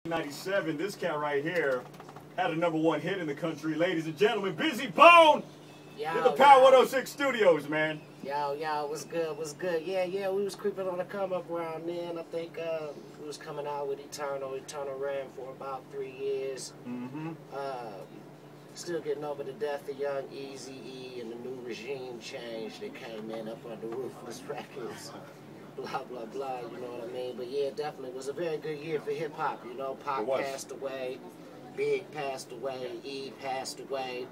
'97, this cat right here had a #1 hit in the country. Ladies and gentlemen, Bizzy Bone in the Power 106 studios, man. Yo, what's good? Yeah, we was creeping on the come up around then. I think we was coming out with Eternal. Eternal ran for about 3 years. Still getting over the death of young Eazy-E and the new regime change that came in up under Ruthless Records. Blah, blah, blah, you know what I mean? But yeah, definitely was a very good year for hip-hop, you know. Pac passed away, Big passed away, E passed away.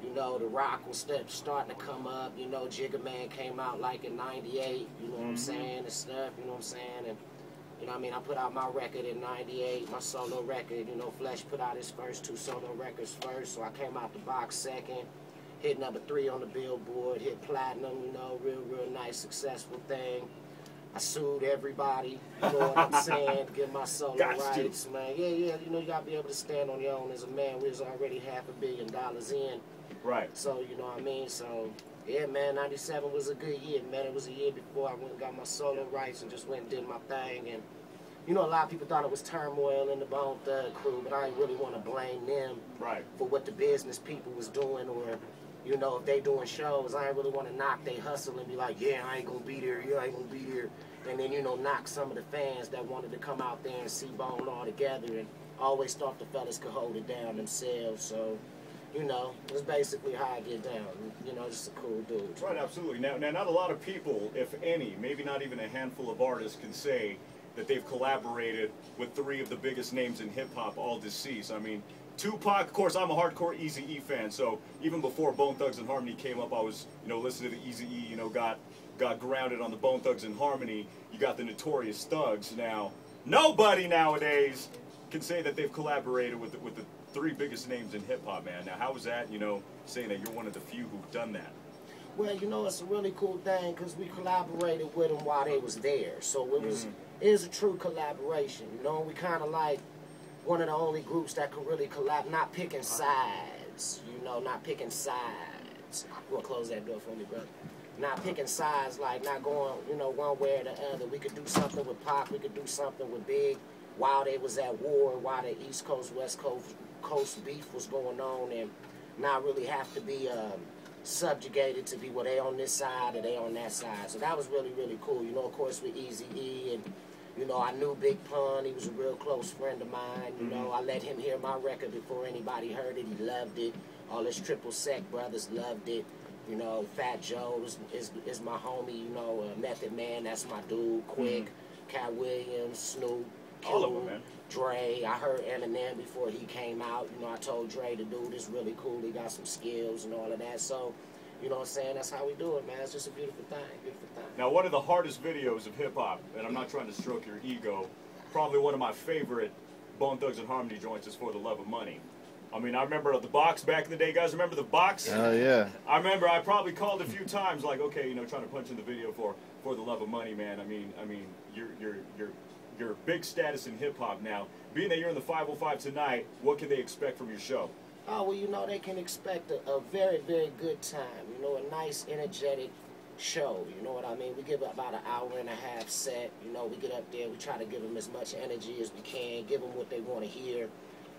You know, The Rock was starting to come up. You know, Jigga Man came out like in '98, you know what I'm saying, and stuff, you know what I'm saying? And, you know what I mean, I put out my record in '98, my solo record. You know, Flesh put out his first 2 solo records first, so I came out the box second. Hit #3 on the Billboard, hit platinum, you know, real nice, successful thing. I sued everybody, you know what I'm saying, to get my solo rights, man. Yeah, you know, you gotta be able to stand on your own as a man. We was already $500 million in. Right. So, you know what I mean? So, yeah, man, '97 was a good year, man. It was a year before I went and got my solo rights and just went and did my thing. And, you know, a lot of people thought it was turmoil in the Bone Thug crew, but I didn't really want to blame them for what the business people was doing, or, you know, if they doing shows. I didn't really want to knock they hustle and be like, yeah, I ain't going to be there, yeah, I ain't going to be there. And then, you know, knock some of the fans that wanted to come out there and see Bone all together, and always thought the fellas could hold it down themselves. So, you know, it's basically how I get down. You know, just a cool dude. Right, absolutely. Now, not a lot of people, if any, maybe not even a handful of artists, can say that they've collaborated with 3 of the biggest names in hip-hop, all deceased. I mean, Tupac, of course, I'm a hardcore Eazy-E fan, so even before Bone Thugs and Harmony came up, I was, you know, listening to the Eazy-E, you know, got grounded on the Bone Thugs and Harmony. You got the Notorious Thugs. Now, nobody nowadays can say that they've collaborated with the 3 biggest names in hip-hop, man. Now, how was that, you know, saying that you're one of the few who've done that? Well, you know, it's a really cool thing because we collaborated with them while they was there. So it is a true collaboration, you know. We kind of like one of the only groups that could really collab, not picking sides, you know, not picking sides. You want to close that door for me, brother? Not picking sides, like not going, you know, one way or the other. We could do something with Pac, we could do something with Big while they was at war, while the East Coast, West Coast beef was going on, and not really have to be subjugated to be, well, they on this side or they on that side. So that was really cool. You know, of course, with Eazy-E, and, you know, I knew Big Pun. He was a real close friend of mine. You know, I let him hear my record before anybody heard it. He loved it. All his Triple Sec brothers loved it. You know, Fat Joe is my homie. You know, Method Man, that's my dude. Quick, Cat Williams, Snoop, all of them, man. Dre. I heard Eminem before he came out. You know, I told Dre, the dude is really cool. He got some skills and all of that. So, you know what I'm saying? That's how we do it, man. It's just a beautiful thing. Beautiful thing. Now, one of the hardest videos of hip-hop, and I'm not trying to stroke your ego, probably one of my favorite Bone Thugs and Harmony joints is For the Love of Money. I mean, I remember the box back in the day. Guys, remember the box? Oh, yeah. I remember I probably called a few times, like, okay, you know, trying to punch in the video for the Love of Money, man. I mean, you're big status in hip hop now. Being that you're in the 505 tonight, what can they expect from your show? Oh, well, you know, they can expect a very good time. You know, a nice, energetic show. You know what I mean? We give about an hour-and-a-half set. You know, we get up there, we try to give them as much energy as we can, give them what they want to hear.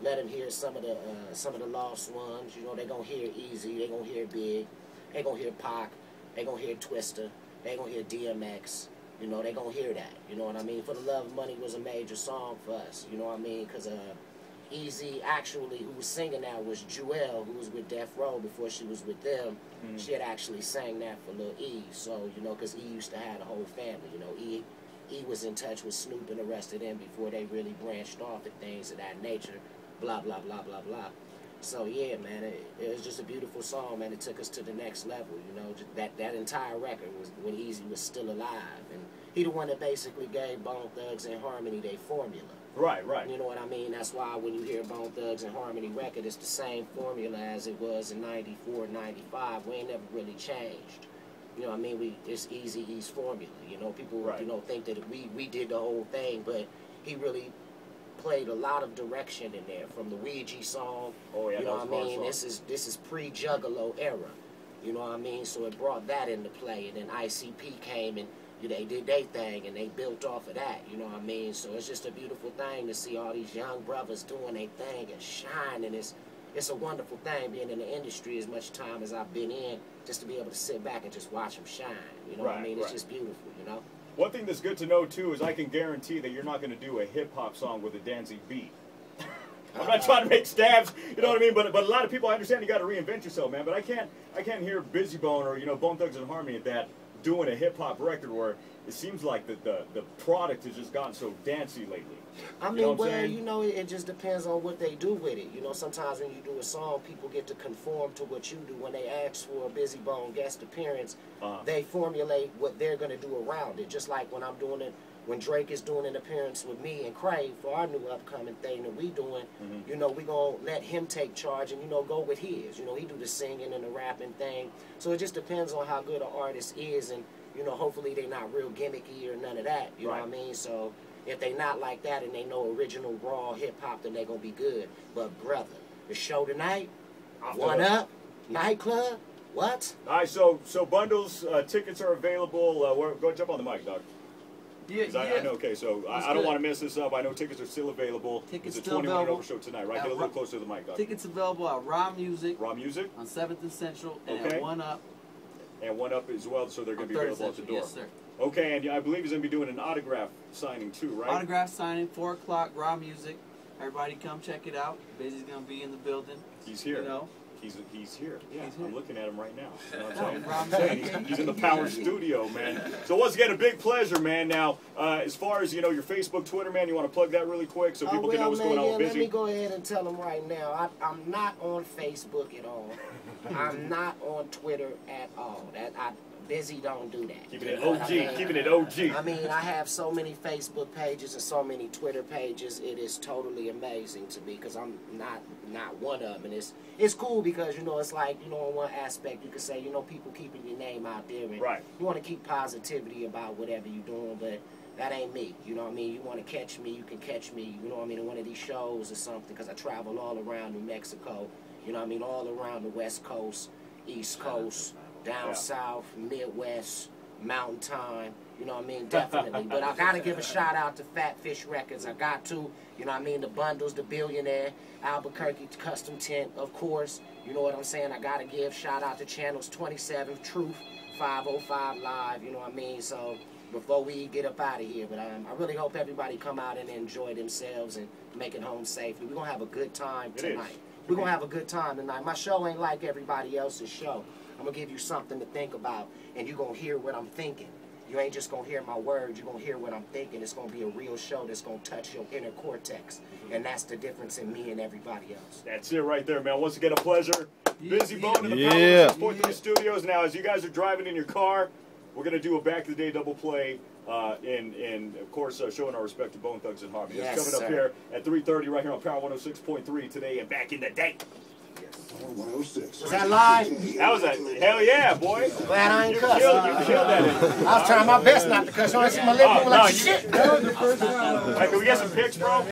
Let them hear some of the lost ones. You know, they're going to hear Eazy, they're going to hear Big, they're going to hear Pac, they're going to hear Twista, they're going to hear DMX. You know, they're going to hear that. You know what I mean? For the Love of Money was a major song for us. You know what I mean? Because Eazy, actually, who was singing that was Jewel, who was with Death Row before she was with them. She had actually sang that for Lil E. So, you know, because E used to have a whole family. You know, E was in touch with Snoop and the rest of them before they really branched off and things of that nature. Blah, blah, blah, blah, blah. So, yeah, man, it was just a beautiful song, man. It took us to the next level, you know. That entire record was when Eazy was still alive. And he the one that basically gave Bone Thugs and Harmony their formula. Right. You know what I mean? That's why when you hear Bone Thugs and Harmony record, it's the same formula as it was in '94, '95. We ain't never really changed. You know what I mean? It's Eazy-E's formula. You know, people you know, think that we did the whole thing, but he really played a lot of direction in there, from the Ouija song. Oh yeah, you know what I mean? This is pre-Juggalo era. You know what I mean? So it brought that into play, and then ICP came and they did their thing and they built off of that, you know what I mean? So it's just a beautiful thing to see all these young brothers doing their thing and shining. It's a wonderful thing being in the industry as much time as I've been in, just to be able to sit back and just watch them shine. You know what I mean? It's just beautiful, you know? One thing that's good to know, too, is I can guarantee that you're not going to do a hip-hop song with a Danzig beat. I'm not trying to make stabs, you know what I mean? But a lot of people, I understand you got to reinvent yourself, man. But I can't hear Bizzy Bone or, you know, Bone Thugs and Harmony at that doing a hip-hop record where it seems like the product has just gotten so dancey lately. I mean, well, you know, it just depends on what they do with it. You know, sometimes when you do a song, people get to conform to what you do. When they ask for a Bizzy Bone guest appearance, they formulate what they're going to do around it. Just like when I'm doing it, when Drake is doing an appearance with me and Crave for our new upcoming thing that we doing, you know, we going to let him take charge and, you know, go with his. You know, he do the singing and the rapping thing. So it just depends on how good an artist is, and, you know, hopefully they not real gimmicky or none of that. You know what I mean? So if they not like that and they know original raw hip-hop, then they going to be good. But, brother, the show tonight, One Up, nightclub, what? All right, so bundles, tickets are available. Go jump on the mic, dog. Yeah. I know, okay, so I don't want to mess this up. I know tickets are still available. Tickets it's a still 21 available. over show tonight, right? Get a little closer to the mic, dog. Tickets available at Raw Music. Raw Music? On 7th and Central, and at One Up. And One Up as well, so they're going to be available at the door. Yes, sir. Okay, and I believe he's going to be doing an autograph signing too, right? Autograph signing, 4 o'clock, Raw Music. Everybody come check it out. Bizzy's going to be in the building. He's here. You know? He's here. Yeah, He's here. I'm looking at him right now. You know what I'm saying? He's in the Power Studio, man. So once again, a big pleasure, man. Now, as far as, you know, your Facebook, Twitter, man, you want to plug that really quick so people can know what's going on with Bizzy? Let me go ahead and tell them right now. I'm not on Facebook at all. I'm not on Twitter at all. Bizzy don't do that. Keeping it OG, keeping it OG. I mean, I have so many Facebook pages and so many Twitter pages. It is totally amazing to me because I'm not one of them. And it's cool because, you know, it's like, you know, in one aspect you could say, you know, people keeping your name out there. And you want to keep positivity about whatever you're doing, but that ain't me. You know what I mean? You want to catch me, you can catch me, you know what I mean, in one of these shows or something because I travel all around New Mexico, you know what I mean, all around the West Coast, East Coast, down south, Midwest, Mountain Time, you know what I mean, definitely. But I got to give a shout out to Fat Fish Records. I got to, you know what I mean, the Bundles, the Billionaire, Albuquerque Custom Tent, of course. You know what I'm saying? I got to give shout out to Channels 27, Truth, 505 Live, you know what I mean? So before we get up out of here, but I really hope everybody come out and enjoy themselves and make it home safely. We're going to have a good time tonight. We're going to have a good time tonight. My show ain't like everybody else's show. I'm going to give you something to think about, and you're going to hear what I'm thinking. You ain't just going to hear my words. You're going to hear what I'm thinking. It's going to be a real show that's going to touch your inner cortex, and that's the difference in me and everybody else. That's it right there, man. Once again, a pleasure. Bizzy Bone in the Power 6.3 Studios. Now, as you guys are driving in your car, we're going to do a back-of-the-day double play and of course, showing our respect to Bone Thugs and Harmony. It's coming up here at 3:30 right here on Power 106.3 today and back in the day. Power 106. Was that live? That was a hell yeah, boy. Glad I ain't cussed. You killed that. I was trying my best not to cuss. You want to see my living room like shit. That was the first one. Hey, can we get some pics, bro?